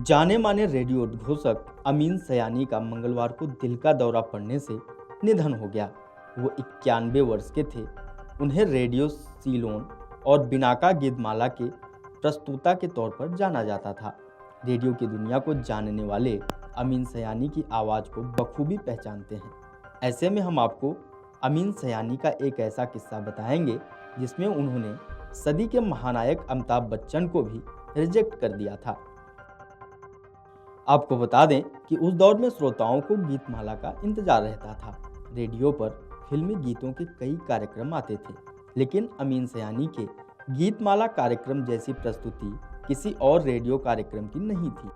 जाने माने रेडियो उद्घोषक अमीन सयानी का मंगलवार को दिल का दौरा पड़ने से निधन हो गया। वो 91 वर्ष के थे। उन्हें रेडियो सीलोन और बिनाका गीतमाला के प्रस्तुता के तौर पर जाना जाता था। रेडियो की दुनिया को जानने वाले अमीन सयानी की आवाज़ को बखूबी पहचानते हैं। ऐसे में हम आपको अमीन सयानी का एक ऐसा किस्सा बताएंगे जिसमें उन्होंने सदी के महानायक अमिताभ बच्चन को भी रिजेक्ट कर दिया था। आपको बता दें कि उस दौर में श्रोताओं को गीतमाला का इंतजार रहता था। रेडियो पर फिल्मी गीतों के कई कार्यक्रम आते थे, लेकिन अमीन सयानी के गीतमाला कार्यक्रम जैसी प्रस्तुति किसी और रेडियो कार्यक्रम की नहीं थी।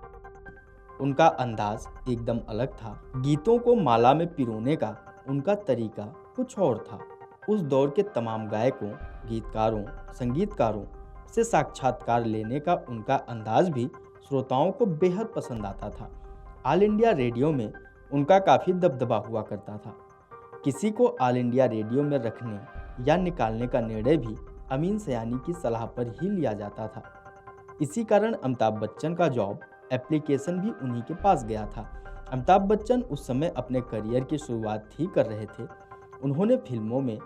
उनका अंदाज एकदम अलग था। गीतों को माला में पिरोने का उनका तरीका कुछ और था। उस दौर के तमाम गायकों, गीतकारों, संगीतकारों से साक्षात्कार लेने का उनका अंदाज भी श्रोताओं को बेहद पसंद आता था। ऑल इंडिया रेडियो में उनका काफ़ी दबदबा हुआ करता था। किसी को ऑल इंडिया रेडियो में रखने या निकालने का निर्णय भी अमीन सयानी की सलाह पर ही लिया जाता था। इसी कारण अमिताभ बच्चन का जॉब एप्लीकेशन भी उन्हीं के पास गया था। अमिताभ बच्चन उस समय अपने करियर की शुरुआत ही कर रहे थे। उन्होंने फिल्मों में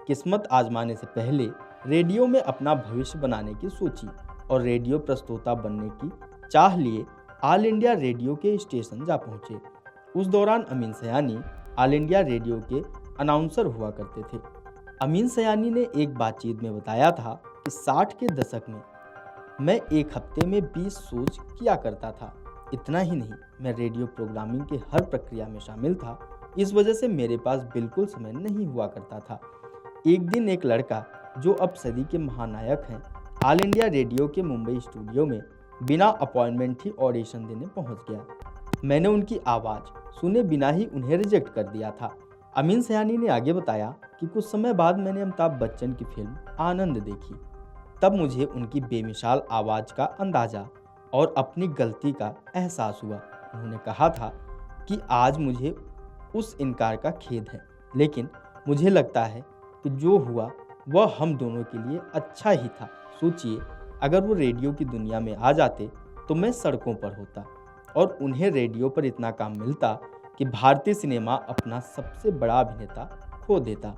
किस्मत आजमाने से पहले रेडियो में अपना भविष्य बनाने की सोची और रेडियो प्रस्तोता बनने की चाह लिए ऑल इंडिया रेडियो के स्टेशन जा पहुंचे। उस दौरान Amin Sayani all India radio के अनाउंसर हुआ करते थे। अमीन सयानी ने एक बातचीत में बताया था कि 60 के दशक में मैं एक हफ्ते में 20 शोज किया करता था। इतना ही नहीं, मैं रेडियो प्रोग्रामिंग के हर प्रक्रिया में शामिल था। इस वजह से मेरे पास बिल्कुल समय नहीं हुआ करता था। एक दिन एक लड़का जो अब सदी के महानायक हैं ऑल इंडिया रेडियो के मुंबई स्टूडियो में बिना अपॉइंटमेंट ही ऑडिशन देने पहुंच गया। मैंने उनकी आवाज़ सुने बिना ही उन्हें रिजेक्ट कर दिया था। अमीन सयानी ने आगे बताया कि कुछ समय बाद मैंने अमिताभ बच्चन की फिल्म आनंद देखी। तब मुझे उनकी बेमिसाल आवाज़ का अंदाज़ा और अपनी गलती का एहसास हुआ। उन्होंने कहा था कि आज मुझे उस इनकार का खेद है, लेकिन मुझे लगता है कि जो हुआ वह हम दोनों के लिए अच्छा ही था। सोचिए, अगर वो रेडियो की दुनिया में आ जाते तो मैं सड़कों पर होता और उन्हें रेडियो पर इतना काम मिलता कि भारतीय सिनेमा अपना सबसे बड़ा अभिनेता खो देता।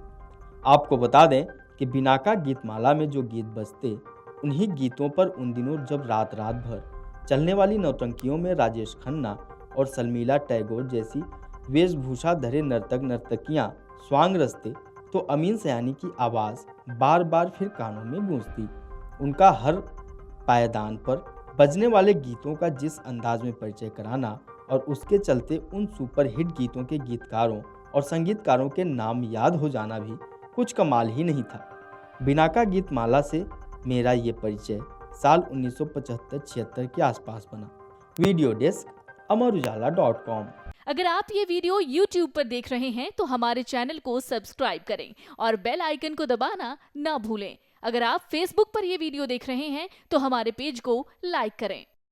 आपको बता दें कि बिनाका गीतमाला में जो गीत बजते, उन्हीं गीतों पर उन दिनों जब रात रात भर चलने वाली नौटंकियों में राजेश खन्ना और शर्मिला टैगोर जैसी वेशभूषा धरे नर्तक नर्तकियां स्वांग रचते, तो अमीन सयानी की आवाज़ बार बार फिर कानों में गूंजती। उनका हर पायदान पर बजने वाले गीतों का जिस अंदाज में परिचय कराना और उसके चलते उन सुपर हिट गीतों के गीतकारों और संगीतकारों के नाम याद हो जाना भी कुछ कमाल ही नहीं था। बिनाका गीतमाला से मेरा ये परिचय साल 1975-76 के आसपास बना। वीडियो डेस्क अमरउजाला.com। अगर आप ये वीडियो YouTube पर देख रहे हैं तो हमारे चैनल को सब्सक्राइब करें और बेल आइकन को दबाना ना भूलें। अगर आप Facebook पर ये वीडियो देख रहे हैं तो हमारे पेज को लाइक करें।